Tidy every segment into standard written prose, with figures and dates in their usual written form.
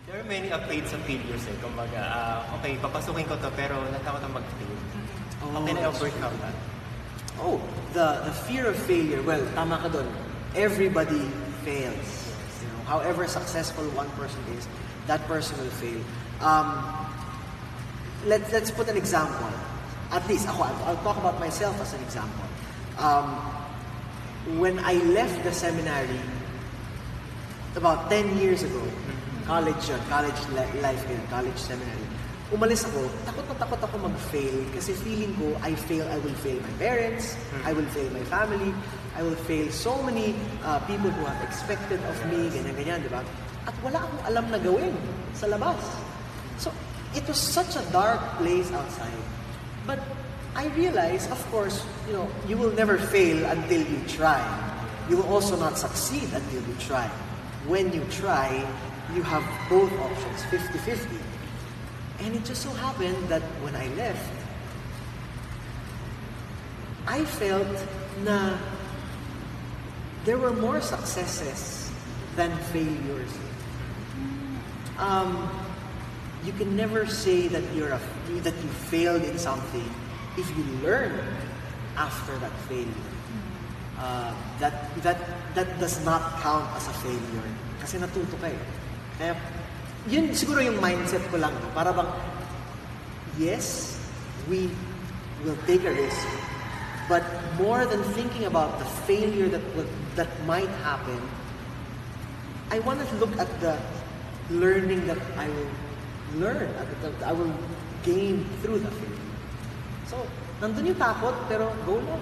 There are many afraid sa failures eh. Kumbaga, okay, papasukin ko to pero natakot ang mag-fail. How can I overcome that? Oh, the fear of failure. Well, tama ka dun. Everybody fails. You know, however successful one person is, that person will fail. Let's put an example. At least ako, I'll talk about myself as an example. When I left the seminary about 10 years ago, college life yun, college seminary. Umalis ako, takot ako mag-fail kasi feeling ko I will fail my parents, I will fail my family, I will fail so many people who have expected of me, ganyan, di ba? At wala akong alam na gawin sa labas. So, it was such a dark place outside. But I realized, of course, you will never fail until you try. You will also not succeed until you try. When you try, you have both options, 50-50. And it just so happened that when I left, I felt na there were more successes than failures. You can never say that that you failed in something if you learn after that failure. That does not count as a failure kasi natuto ka eh. Kaya yun siguro yung mindset ko lang. Para bang, yes, we will take a risk, but more than thinking about the failure that might happen, I want to look at the learning that I will learn, that I will gain through the failure. So, nandun yung takot, pero go lang.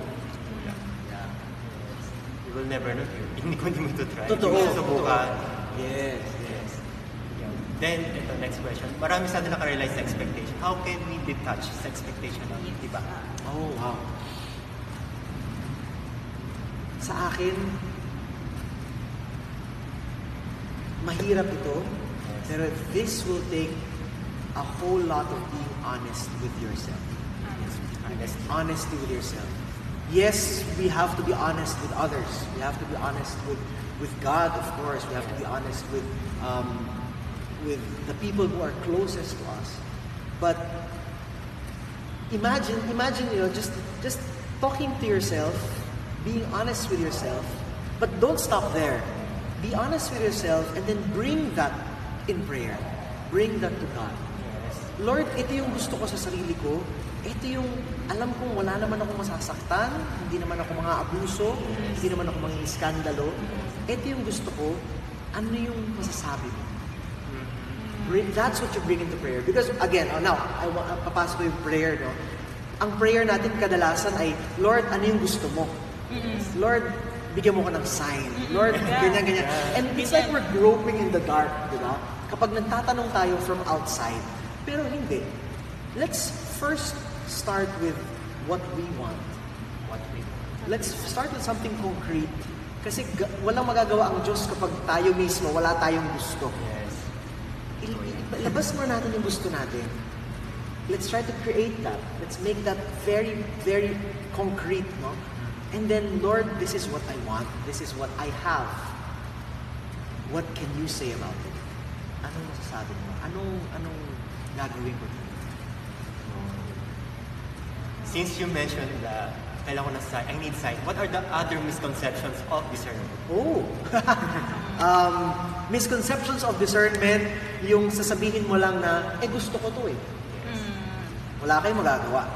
Yeah. You will never know. Hindi ko mo to try. Totoo. Subukan. Yes. Then, ito, next question. Marami sa atin nakarealize sa expectation. How can we detach sa expectation ng iba? Oh, wow. Sa akin, mahirap ito, pero this will take a whole lot of being honest with yourself. Honesty with yourself. Yes, we have to be honest with others. We have to be honest with God, of course. We have to be honest with the people who are closest to us. But imagine, just talking to yourself, being honest with yourself, but don't stop there. Be honest with yourself and then bring that in prayer. Bring that to God. Lord, ito yung gusto ko sa sarili ko. Ito yung alam kong wala naman ako masasaktan, hindi naman ako mga abuso, hindi naman ako mga iskandalo. Ito yung gusto ko. Ano yung masasabi mo? That's what you bring into prayer. Because again, now, papasok ko yung prayer, no? Ang prayer natin kadalasan ay, Lord, ano yung gusto mo? Lord, bigyan mo ko ng sign. Lord, ganyan. And it's like we're groping in the dark, di ba? Kapag nagtatanong tayo from outside. Pero hindi. Let's first start with what we want. Let's start with something concrete. Kasi walang magagawa ang Diyos kapag tayo mismo, wala tayong gusto. Labas mo natin yung gusto natin. Let's try to create that. Let's make that very, very concrete, no? And then, Lord, this is what I want. This is what I have. What can you say about it? Anong masasabi mo? Anong gagawin ko? Since you mentioned that kailangan ko ng sign, I need sign, what are the other misconceptions of discernment? Misconceptions of discernment, yung sasabihin mo lang na, gusto ko to eh. Wala kayong magagawa.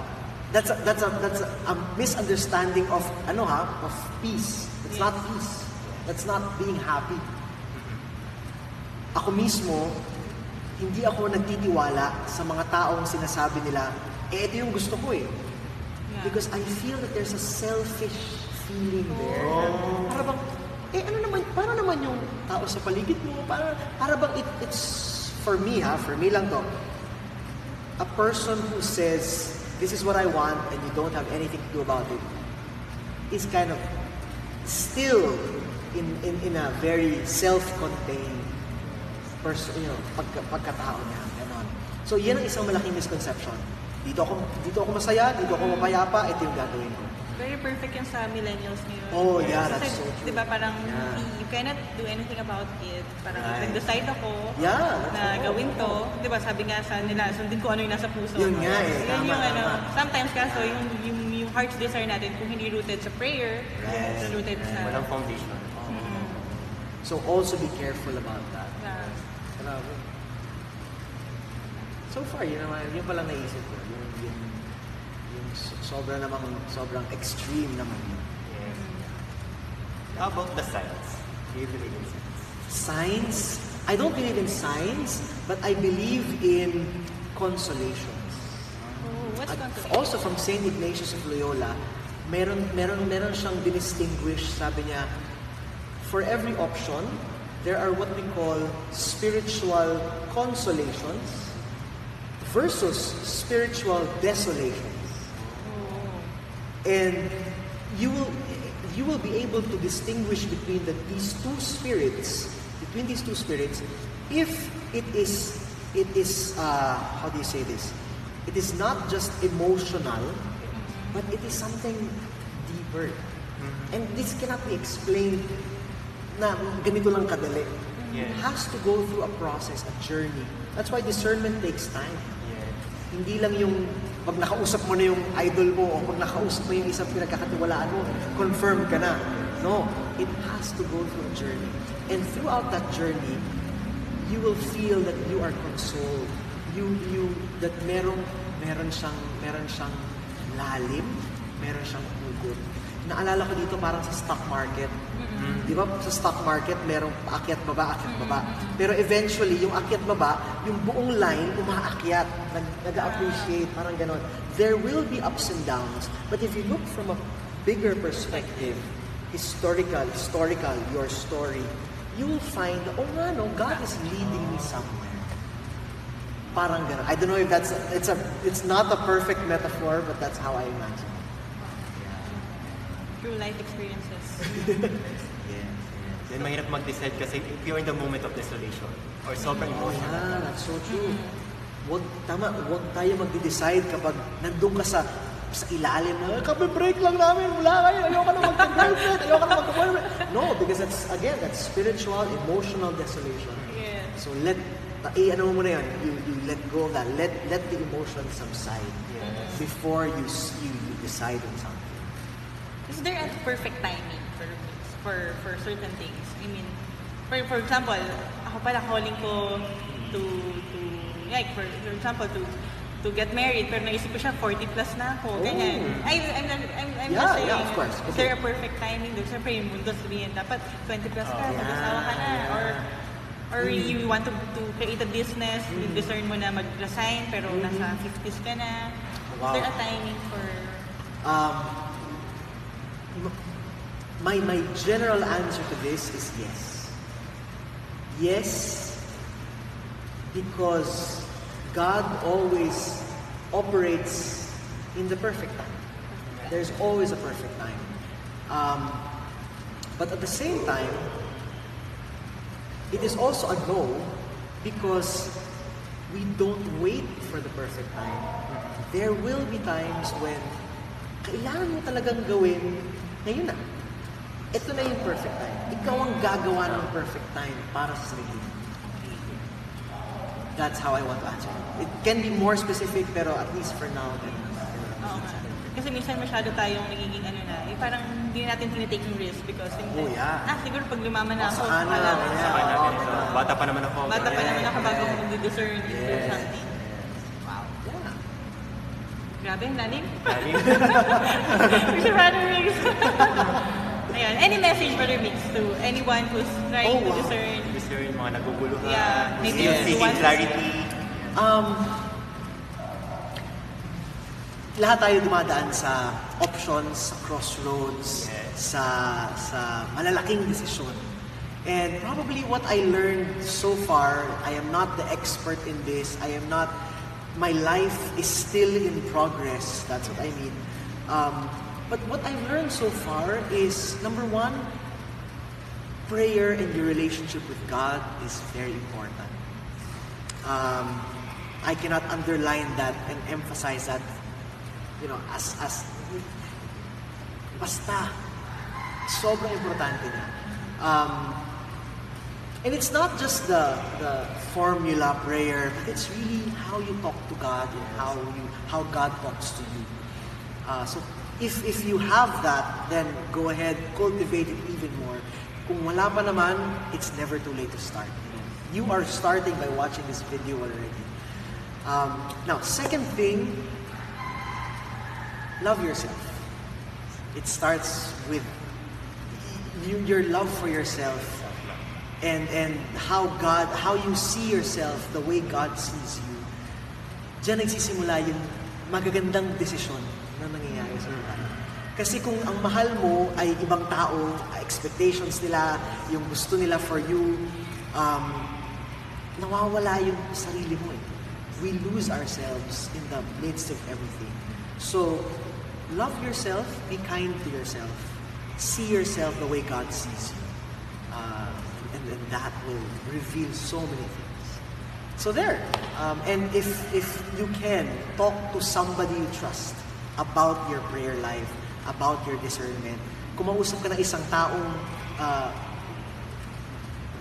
That's a misunderstanding of of peace. It's not peace. That's not being happy. Ako mismo, hindi ako nagtitiwala sa mga taong sinasabi nila, ito yung gusto ko eh. Because I feel that there's a selfish feeling there. Para bang, para naman yung tao sa paligid mo, para bang it's, for me lang to, a person who says, this is what I want and you don't have anything to do about it, is kind of still in a very self-contained person, pagkatao niya, ganon. So yan ang isang malaking misconception. Dito ako masaya, dito ako mapayapa, ito yung gagawin ko. Very perfect yung sa millennials ngayon. Oh, yeah, that's so true. Diba parang you cannot do anything about it. Parang nag-decide ako na gagawin to. Di ba, sabi nga sa nila, sundin ko ano yung nasa puso. Yun nga eh, Yun tama, yung ano, tama. sometimes kaso, yung heart's desire natin, kung hindi rooted sa prayer, Yes. rooted sa... Walang foundation. So also be careful about that. Yeah. Grabe. So far, yun palang naisip ko. Yung sobrang extreme naman yun. Yes. How about the science? Do you believe in science? Science? I don't believe in science, but I believe in consolations. Oh, what's At consolation? also from St. Ignatius of Loyola, meron siyang dinistinguish, sabi niya, for every option, there are what we call spiritual consolations versus spiritual desolations. And you will be able to distinguish between these two spirits if it is how do you say this? It is not just emotional, but it is something deeper. And this cannot be explained na ganito lang kadali. Yeah. It has to go through a process, a journey. That's why discernment takes time. Yeah. Hindi lang yung pag nakausap mo na yung idol mo o pag nakausap mo yung isang pinagkakatiwalaan mo, confirm ka na. No, it has to go through a journey. And throughout that journey, you will feel that you are consoled. That meron siyang lalim, meron siyang hugot. Naalala ko dito parang sa stock market. Di ba? Sa stock market, merong paakyat baba. Pero eventually, yung akyat baba, yung buong line, umaakyat. Nag-appreciate, parang ganon. There will be ups and downs. But if you look from a bigger perspective, historical, your story, you will find, oh nga no, God is leading me somewhere. Parang ganon. I don't know if it's not a perfect metaphor, but that's how I imagine. Through life experiences. Yes. Then mahirap mag-decide kasi if you're in the moment of desolation or sobrang Oh emotional. yeah, that's so true. Huwag tayo magde-decide kapag nandun ka sa ilalim na, break lang namin, wala kayo, ayoko na magka-girlfriend, ayoko na magka-boyfriend. No, because that's spiritual, emotional desolation. Yeah. So ano mo na yan, you let go of that, let the emotion subside before you decide on something. Is there a perfect timing for certain things? I mean, for example, ako pala calling ko to like for example to get married, pero naisip ko siya 40 plus na ako. Ganyan. I'm just saying, of course. Is there a perfect timing? Siyempre yung mundo sabihin, dapat 20 plus ka, mag-asawa ka na. Or you want to create a business, you discern mo na mag-resign, pero nasa 50s ka na. Wow. Is there a timing for... My general answer to this is yes. Yes, because God always operates in the perfect time. There's always a perfect time. But at the same time, it is also a no because we don't wait for the perfect time. There will be times when kailangan mo talagang gawin ngayon na. Ito na yung perfect time. Ikaw ang gagawa ng perfect time para sa sarili mo. That's how I want to answer it. It can be more specific, pero at least for now, Oo nga. Kasi minsan masyado tayong nagiging parang hindi natin tinitake yung risk because siguro pag lumaman na ako, Saka na. Bata pa naman ako. Bata pa naman ako bago ako mag-discern into something. Yeah. Grabe, ang lalim. Lalim. Mr. Brother Migs. Ayan, any message, Brother Migs, to anyone who's trying to discern? Discern, mga naguguluhan. Yeah, maybe seeking clarity. Lahat tayo dumadaan sa options, sa crossroads, sa malalaking desisyon. And probably what I learned so far, I am not the expert in this. My life is still in progress. That's what I mean. But what I've learned so far is, number one, prayer and your relationship with God is very important. I cannot underline that and emphasize that, basta, sobrang importante na. And it's not just the formula prayer, but it's really how you talk to God and how God talks to you. So if you have that, then go ahead, cultivate it even more. Kung wala pa naman, it's never too late to start. You are starting by watching this video already. Now, second thing, love yourself. It starts with your love for yourself and how you see yourself the way God sees you. Diyan nagsisimula yung magagandang desisyon na nangyayari sa buhay. Kasi kung ang mahal mo ay ibang tao, expectations nila, yung gusto nila for you, nawawala yung sarili mo eh. We lose ourselves in the midst of everything. So, love yourself, be kind to yourself, see yourself the way God sees you. And that will reveal so many things. So there. And if you can, talk to somebody you trust about your prayer life, about your discernment. Kumausap ka ng isang taong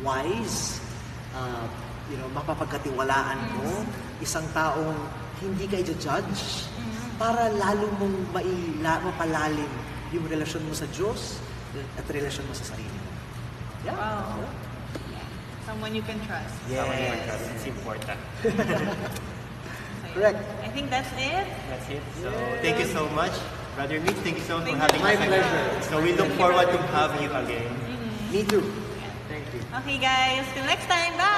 wise, mapapagkatiwalaan mo, isang taong hindi ka i-judge, para lalo mong mapalalim yung relasyon mo sa Diyos at relasyon mo sa sarili mo. Yeah. Wow. Someone you can trust. Yes. Someone you can trust. It's important. Correct. I think that's it. That's it. So, thank you so much. Brother Migs, thank you so much for Thank you. having My us. pleasure. So, we look forward to having you again. Me too. Thank you. Okay guys, till next time. Bye!